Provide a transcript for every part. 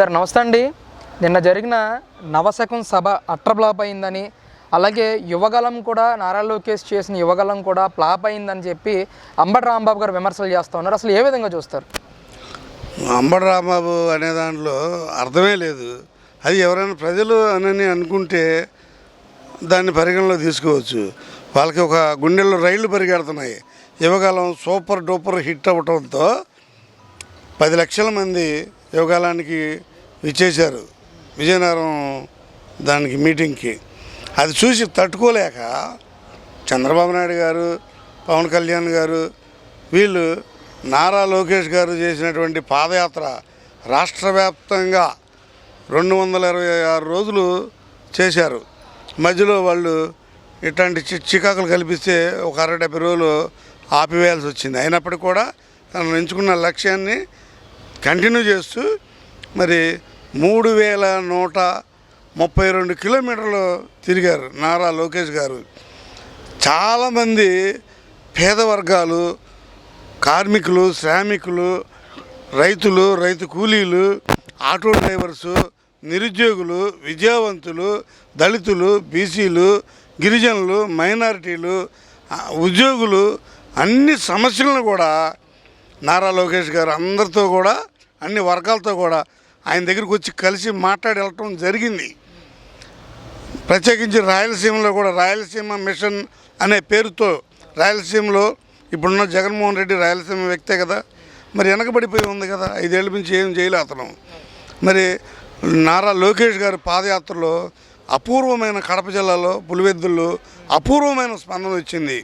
Sir నమస్తే అండి. నిన్న జరిగిన నవశకం సభ అట్రప్లాప్ అయిందని, అలాగే యువగలం కూడా నారా లోకేష్ చేసిన యువగలం కూడా ఫ్లాప్ అయిందని చెప్పి అంబటి రాంబాబు గారు విమర్శలు చేస్తూ ఉన్నారు. అసలు ఏ విధంగా చూస్తారు? అంబటి రాంబాబు అనే దాంట్లో అర్థమే లేదు. అది ఎవరైనా ప్రజలు అని అనుకుంటే దాన్ని పరిగణలో తీసుకోవచ్చు. వాళ్ళకి ఒక గుండెల్లో రైళ్లు పరిగెడుతున్నాయి. యువగలం సూపర్ డూపర్ హిట్ అవ్వటంతో 10 లక్షల మంది యువగలానికి ఇచ్చేశారు విజయనగరం దానికి మీటింగ్కి. అది చూసి తట్టుకోలేక చంద్రబాబు నాయుడు గారు, పవన్ కళ్యాణ్ గారు వీళ్ళు నారా లోకేష్ గారు చేసినటువంటి పాదయాత్ర రాష్ట్ర వ్యాప్తంగా 226 రోజులు చేశారు. మధ్యలో వాళ్ళు ఇట్లాంటి చికాకులు కల్పిస్తే ఒక 60-70 రోజులు ఆపివేయాల్సి వచ్చింది. అయినప్పటికీ కూడా తను ఎంచుకున్న లక్ష్యాన్ని కంటిన్యూ చేస్తూ మరి 3132 కిలోమీటర్లు తిరిగారు నారా లోకేష్ గారు. చాలామంది పేద వర్గాలు, కార్మికులు, శ్రామికులు, రైతులు, రైతు కూలీలు, ఆటో డ్రైవర్సు, నిరుద్యోగులు, విద్యావంతులు, దళితులు, బీసీలు, గిరిజనులు, మైనారిటీలు, ఉద్యోగులు అన్ని సమస్యలను కూడా నారా లోకేష్ గారు అందరితో కూడా అన్ని వర్గాలతో కూడా ఆయన దగ్గరికి వచ్చి కలిసి మాట్లాడి వెళ్ళటం జరిగింది. ప్రత్యేకించి రాయలసీమలో కూడా రాయలసీమ మిషన్ అనే పేరుతో రాయలసీమలో ఇప్పుడున్న జగన్మోహన్ రెడ్డి రాయలసీమ వ్యక్తే కదా, మరి వెనకబడిపోయి ఉంది కదా, 5 ఏళ్ళ నుంచి ఏం చేయలే అతను. మరి నారా లోకేష్ గారి పాదయాత్రలో అపూర్వమైన కడప జిల్లాలో పులివెద్దుల్లో అపూర్వమైన స్పందన వచ్చింది.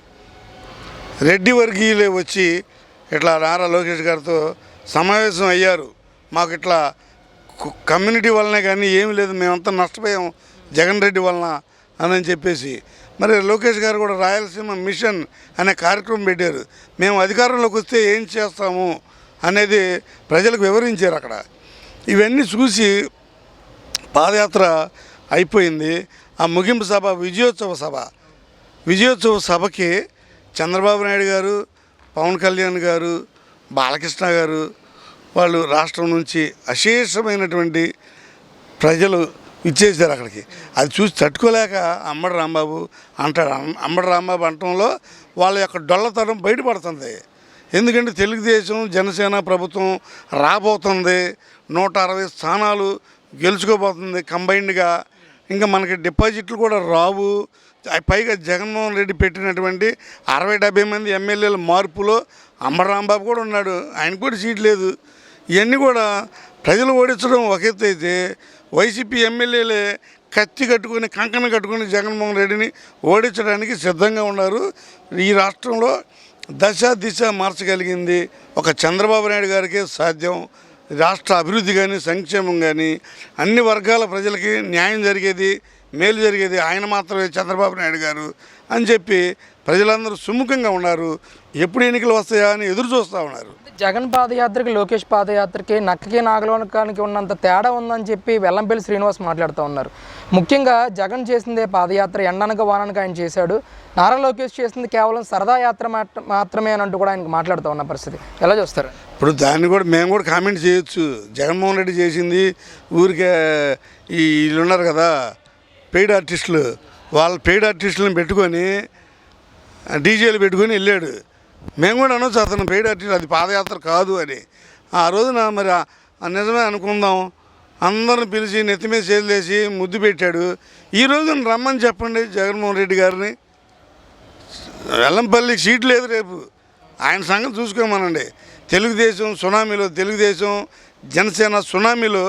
రెడ్డి వర్గీయులే వచ్చి ఇట్లా నారా లోకేష్ గారితో సమావేశం అయ్యారు. మాకు ఇట్లా కమ్యూనిటీ వల్లనే కానీ ఏమి లేదు, మేమంతా నష్టపోయాం జగన్ రెడ్డి వలన అని చెప్పేసి. మరి లోకేష్ గారు కూడా రాయలసీమ మిషన్ అనే కార్యక్రమం పెట్టారు. మేము అధికారంలోకి వస్తే ఏం చేస్తాము అనేది ప్రజలకు వివరించారు అక్కడ. ఇవన్నీ చూసి పాదయాత్ర అయిపోయింది. ఆ ముగింపు సభ విజయోత్సవ సభకి చంద్రబాబు నాయుడు గారు, పవన్ కళ్యాణ్ గారు, బాలకృష్ణ గారు వాళ్ళు రాష్ట్రం నుంచి అశేషమైనటువంటి ప్రజలు ఇచ్చేసారు అక్కడికి. అది చూసి తట్టుకోలేక అంబటి రాంబాబు అంటాడు. అంబటి రాంబాబు అంటంలో వాళ్ళ యొక్క డొల్లతనం బయటపడుతుంది. ఎందుకంటే తెలుగుదేశం జనసేన ప్రభుత్వం రాబోతుంది, 160 స్థానాలు గెలుచుకోబోతుంది కంబైన్డ్గా. ఇంకా మనకి డిపాజిట్లు కూడా రావు. పైగా జగన్మోహన్ రెడ్డి పెట్టినటువంటి 60-70 మంది ఎమ్మెల్యేల మార్పులో అంబటి రాంబాబు కూడా ఉన్నాడు. ఆయనకు కూడా సీట్ లేదు. ఇవన్నీ కూడా ప్రజలు ఓడించడం ఒక ఎత్తు అయితే, వైసీపీ ఎమ్మెల్యేలే కత్తి కట్టుకొని కంకణ కట్టుకొని జగన్మోహన్ రెడ్డిని ఓడించడానికి సిద్ధంగా ఉన్నారు. ఈ రాష్ట్రంలో దిశ మార్చగలిగింది ఒక చంద్రబాబు నాయుడు గారికే సాధ్యం. రాష్ట్ర అభివృద్ధి కానీ సంక్షేమం కానీ అన్ని వర్గాల ప్రజలకి న్యాయం జరిగేది, మేలు జరిగేది ఆయన మాత్రమే చంద్రబాబు నాయుడు గారు అని చెప్పి ప్రజలందరూ సుముఖంగా ఉన్నారు. ఎప్పుడు ఎన్నికలు వస్తాయా అని ఎదురు చూస్తూ ఉన్నారు. జగన్ పాదయాత్రకి లోకేష్ పాదయాత్రకి నక్కకి నాగలోకానికి ఉన్నంత తేడా ఉందని చెప్పి వెల్లంపల్లి శ్రీనివాస్ మాట్లాడుతూ ఉన్నారు. ముఖ్యంగా జగన్ చేసిందే పాదయాత్ర ఎండనక వాననక ఆయన చేశాడు, నారా లోకేష్ చేసింది కేవలం సరదా యాత్ర మాత్రమే అని అంటూ కూడా ఆయనకు మాట్లాడుతూ ఉన్న పరిస్థితి ఎలా చూస్తారు? ఇప్పుడు దాన్ని కూడా మేము కూడా కామెంట్ చేయొచ్చు. జగన్మోహన్ రెడ్డి చేసింది ఊరికే వీళ్ళు ఉన్నారు కదా పెయిడ్ ఆర్టిస్టులు, వాళ్ళ పెయిడ్ ఆర్టిస్టులను పెట్టుకొని డీజేలు పెట్టుకొని వెళ్ళాడు. మేము కూడా అనొచ్చు అతను పెయిడ్ ఆర్టిస్ట్, అది పాదయాత్ర కాదు అని. ఆ రోజున మరి నిజమే అనుకుందాం, అందరిని పిలిచి నెత్తి మీద చేతులేసి ముద్దు పెట్టాడు. ఈ రోజున రమ్మని చెప్పండి జగన్మోహన్ రెడ్డి గారిని. వెల్లంపల్లికి సీట్ లేదు రేపు, ఆయన సంగతి చూసుకోమనండి. తెలుగుదేశం సునామీలో, తెలుగుదేశం జనసేన సునామీలో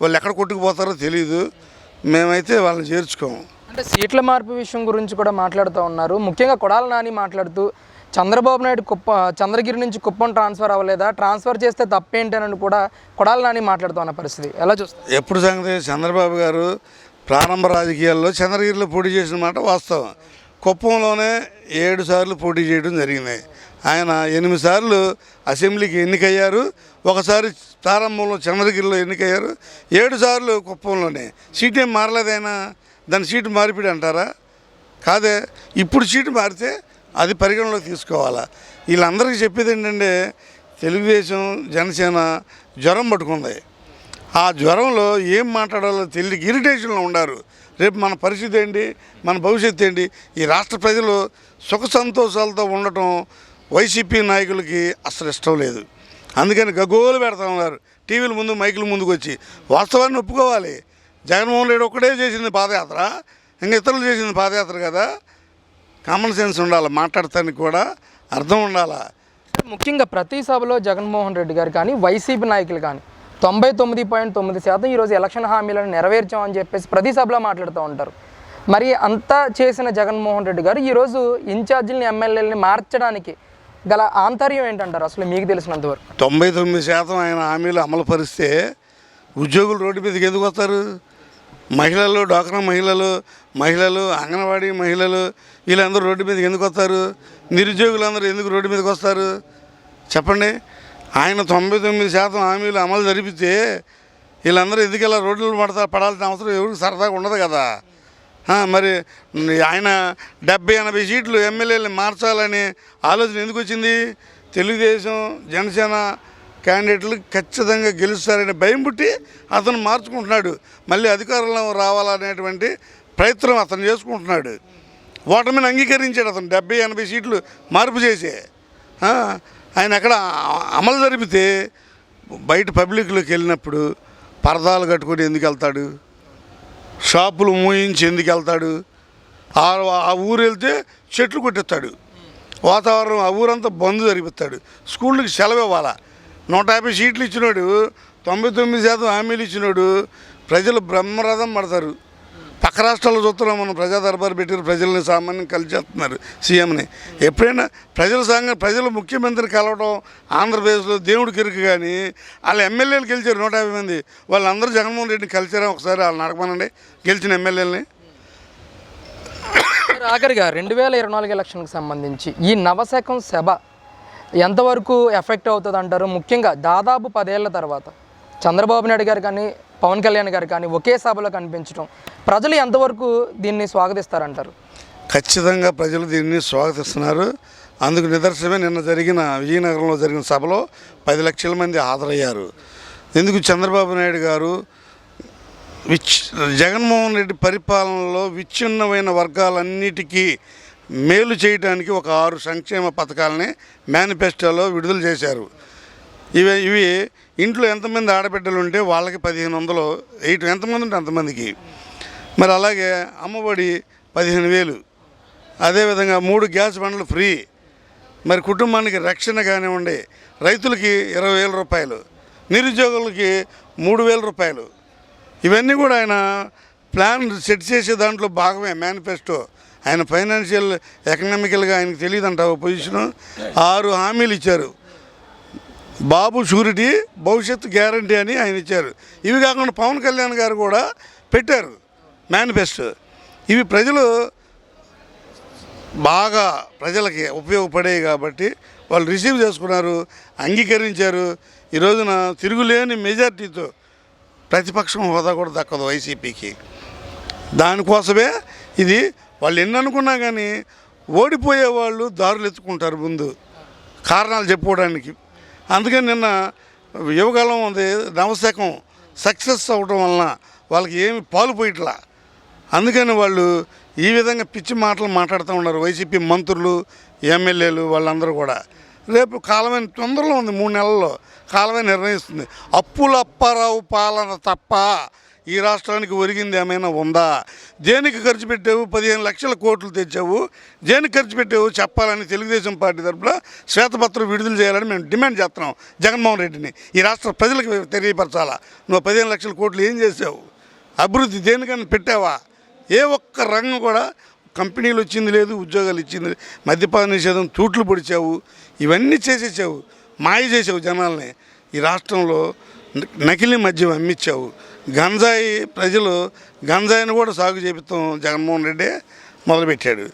వాళ్ళు ఎక్కడ కొట్టుకుపోతారో తెలియదు. మేమైతే వాళ్ళని చేర్చుకోము. అంటే సీట్ల మార్పు విషయం గురించి కూడా మాట్లాడుతూ ఉన్నారు. ముఖ్యంగా కొడాలి నాని మాట్లాడుతూ చంద్రబాబు నాయుడు చంద్రగిరి నుంచి కుప్పం ట్రాన్స్ఫర్ అవ్వలేదా, ట్రాన్స్ఫర్ చేస్తే తప్పేంటని కూడా కొడాలి నాని మాట్లాడుతూ ఉన్న పరిస్థితి ఎలా చూస్తారు? ఎప్పుడు సంగతి చంద్రబాబు గారు ప్రారంభ రాజకీయాల్లో చంద్రగిరిలో పోటీ చేసిన మాట వాస్తవం. కుప్పంలోనే 7 సార్లు పోటీ చేయడం జరిగింది. ఆయన 8 సార్లు అసెంబ్లీకి ఎన్నికయ్యారు. ఒకసారి ప్రారంభంలో చంద్రగిరిలో ఎన్నికయ్యారు. 7 సార్లు కుప్పంలోనే. సీట్ ఏం మారలేదైనా, దాని సీటు మార్పిడి అంటారా? కాదే. ఇప్పుడు సీటు మారితే అది పరిగణలోకి తీసుకోవాలా. వీళ్ళందరికీ చెప్పేది ఏంటంటే తెలుగుదేశం జనసేన జ్వరం పట్టుకుంది. ఆ జ్వరంలో ఏం మాట్లాడాలో తెలియక ఇరిటేషన్లో ఉన్నారు. రేపు మన పరిస్థితి ఏంటి, మన భవిష్యత్తు ఏంటి? ఈ రాష్ట్ర ప్రజలు సుఖ సంతోషాలతో ఉండటం వైసీపీ నాయకులకి అసలు ఇష్టం లేదు. అందుకని గగోలు పెడతా ఉన్నారు టీవీల ముందు, మైకుల ముందుకు వచ్చి. వాస్తవాన్ని ఒప్పుకోవాలి. జగన్మోహన్ రెడ్డి ఒక్కడే చేసింది పాదయాత్ర, ఇంకా ఇతరులు చేసింది పాదయాత్ర కదా. కామన్ సెన్స్ ఉండాలి, మాట్లాడటానికి కూడా అర్థం ఉండాలా. ముఖ్యంగా ప్రతి సభలో జగన్మోహన్ రెడ్డి గారు కానీ వైసీపీ నాయకులు కానీ 99.9% ఈరోజు ఎలక్షన్ హామీలను నెరవేర్చామని చెప్పేసి ప్రతి సభలో మాట్లాడుతూ ఉంటారు. మరి అంతా చేసిన జగన్మోహన్ రెడ్డి గారు ఈరోజు ఇన్ఛార్జీలని, ఎమ్మెల్యేలని మార్చడానికి గల ఆంతర్యం ఏంటంటారు అసలు మీకు తెలిసినంతవరకు? 99% ఆయన హామీలు అమలు పరిస్తే ఉద్యోగులు రోడ్డు మీదకి ఎందుకు వస్తారు? మహిళలు, డ్వాక్రా మహిళలు, అంగన్వాడీ మహిళలు వీళ్ళందరూ రోడ్డు మీదకి ఎందుకు వస్తారు? నిరుద్యోగులందరూ ఎందుకు రోడ్డు మీదకి వస్తారు చెప్పండి? ఆయన 99% హామీలు అమలు జరిపితే వీళ్ళందరూ ఎందుకు ఇలా రోడ్లు పడాల్సిన అవసరం ఎవరికి సరదాగా ఉండదు కదా. మరి ఆయన 70-80 సీట్లు ఎమ్మెల్యేలు మార్చాలని ఆలోచన ఎందుకు వచ్చింది? తెలుగుదేశం, జనసేన క్యాండిడేట్లు ఖచ్చితంగా గెలుస్తారనే భయం పుట్టి అతను మార్చుకుంటున్నాడు. మళ్ళీ అధికారంలో రావాలనేటువంటి ప్రయత్నం అతను చేసుకుంటున్నాడు. ఓటమిని అంగీకరించాడు అతను 70-80 సీట్లు మార్పు చేసి. ఆయన అక్కడ అమలు జరిపితే బయట పబ్లిక్లోకి వెళ్ళినప్పుడు పరదాలు కట్టుకొని ఎందుకు వెళ్తాడు? షాపులు మూయించి ఎందుకు వెళ్తాడు? ఆ ఊరు వెళ్తే చెట్లు కొట్టేస్తాడు, వాతావరణం ఆ ఊరంతా బంద్ జరిపిస్తాడు, స్కూళ్ళకి సెలవు ఇవ్వాలా. 150 సీట్లు ఇచ్చినాడు, 99% హామీలు ఇచ్చినాడు. ప్రజలు బ్రహ్మరథం పడతారు. పక్క రాష్ట్రాల్లో చూస్తున్నాం మనం, ప్రజా దర్బారు పెట్టారు, ప్రజల్ని సామాన్యం కలిసేస్తున్నారు సీఎంని. ఎప్పుడైనా ప్రజలు ముఖ్యమంత్రిని కలవడం ఆంధ్రప్రదేశ్లో దేవుడికి ఇరుకు. కానీ వాళ్ళ ఎమ్మెల్యేలు గెలిచారు 150 మంది. వాళ్ళందరూ జగన్మోహన్ రెడ్డిని కలిసారా ఒకసారి? వాళ్ళని అడగమనండి గెలిచిన ఎమ్మెల్యేలని. ఆఖరిగా 2024 ఎలక్షన్కి సంబంధించి ఈ నవశకం సభ ఎంతవరకు ఎఫెక్ట్ అవుతుంది అంటారు? ముఖ్యంగా దాదాపు 10 ఏళ్ల తర్వాత చంద్రబాబు నాయుడు గారు కానీ, పవన్ కళ్యాణ్ గారు కానీ ఒకే సభలో కనిపించడం ప్రజలు ఎంతవరకు దీన్ని స్వాగతిస్తారంటారు? ఖచ్చితంగా ప్రజలు దీన్ని స్వాగతిస్తున్నారు. అందుకు నిదర్శనమే నిన్న జరిగిన విజయనగరంలో జరిగిన సభలో 10 లక్షల మంది హాజరయ్యారు. ఎందుకు? చంద్రబాబు నాయుడు గారు జగన్మోహన్ రెడ్డి పరిపాలనలో విచ్ఛిన్నమైన వర్గాలన్నిటికీ మేలు చేయడానికి ఒక 6 సంక్షేమ పథకాలని మేనిఫెస్టోలో విడుదల చేశారు. ఇవి ఇంట్లో ఎంతమంది ఆడబిడ్డలు ఉంటే వాళ్ళకి 1500 వేయటం, ఎంతమంది ఉంటే అంతమందికి. మరి అలాగే అమ్మఒడి 15,000, అదేవిధంగా 3 గ్యాస్ బండ్లు ఫ్రీ. మరి కుటుంబానికి రక్షణ కానివ్వండి, రైతులకి 20,000 రూపాయలు, నిరుద్యోగులకి 3,000 రూపాయలు. ఇవన్నీ కూడా ఆయన ప్లాన్ సెట్ చేసే దాంట్లో భాగమే మేనిఫెస్టో. ఆయన ఫైనాన్షియల్, ఎకనామికల్గా ఆయనకు తెలియదంట పొజిషను. 6 హామీలు ఇచ్చారు. బాబు షూరిటీ, భవిష్యత్తు గ్యారంటీ అని ఆయన ఇచ్చారు. ఇవి కాకుండా పవన్ కళ్యాణ్ గారు కూడా పెట్టారు మేనిఫెస్టో. ఇవి ప్రజలు బాగా ప్రజలకి ఉపయోగపడేవి కాబట్టి వాళ్ళు రిసీవ్ చేసుకున్నారు, అంగీకరించారు. ఈ రోజున తిరుగులేని మెజార్టీతో ప్రతిపక్షం హోదా కూడా దక్కదు వైసీపీకి. దానికోసమే ఇది. వాళ్ళు ఎన్ని అనుకున్నా కానీ ఓడిపోయే వాళ్ళు దారులు ఎత్తుకుంటారు ముందు కారణాలు చెప్పుకోవడానికి. అందుకని నిన్న యువకాలం ఉంది నవశకం సక్సెస్ అవ్వడం వలన వాళ్ళకి ఏమి పాలు పోయిట్లా. అందుకని వాళ్ళు ఈ విధంగా పిచ్చి మాటలు మాట్లాడుతూ ఉన్నారు వైసీపీ మంత్రులు, ఎమ్మెల్యేలు వాళ్ళందరూ కూడా. రేపు కాలమే తొందరలో ఉంది, 3 నెలల్లో కాలమే నిర్ణయిస్తుంది. అప్పుల అప్పారావు పాలన తప్ప ఈ రాష్ట్రానికి ఒరిగింది ఏమైనా ఉందా? దేనికి ఖర్చు పెట్టావు? 15 లక్షల కోట్లు తెచ్చావు, దేనికి ఖర్చు పెట్టావు చెప్పాలని తెలుగుదేశం పార్టీ తరఫున శ్వేతపత్రం విడుదల చేయాలని మేము డిమాండ్ చేస్తున్నాం జగన్మోహన్ రెడ్డిని. ఈ రాష్ట్ర ప్రజలకు తెలియపరచాలా. నువ్వు 15 లక్షల కోట్లు ఏం చేసావు? అభివృద్ధి దేనికన్నా పెట్టావా? ఏ ఒక్క రంగం కూడా కంపెనీలు వచ్చింది లేదు, ఉద్యోగాలు ఇచ్చింది. మద్యపాన నిషేధం తూట్లు పొడిచావు, ఇవన్నీ చేసేసావు, మాయ చేసావు జనాల్ని. ఈ రాష్ట్రంలో నకిలీ మద్యం అమ్మించావు. గంజాయి, ప్రజలు గంజాయిని కూడా సాగు చేపిస్తాం జగన్మోహన్ రెడ్డి మొదలుపెట్టాడు.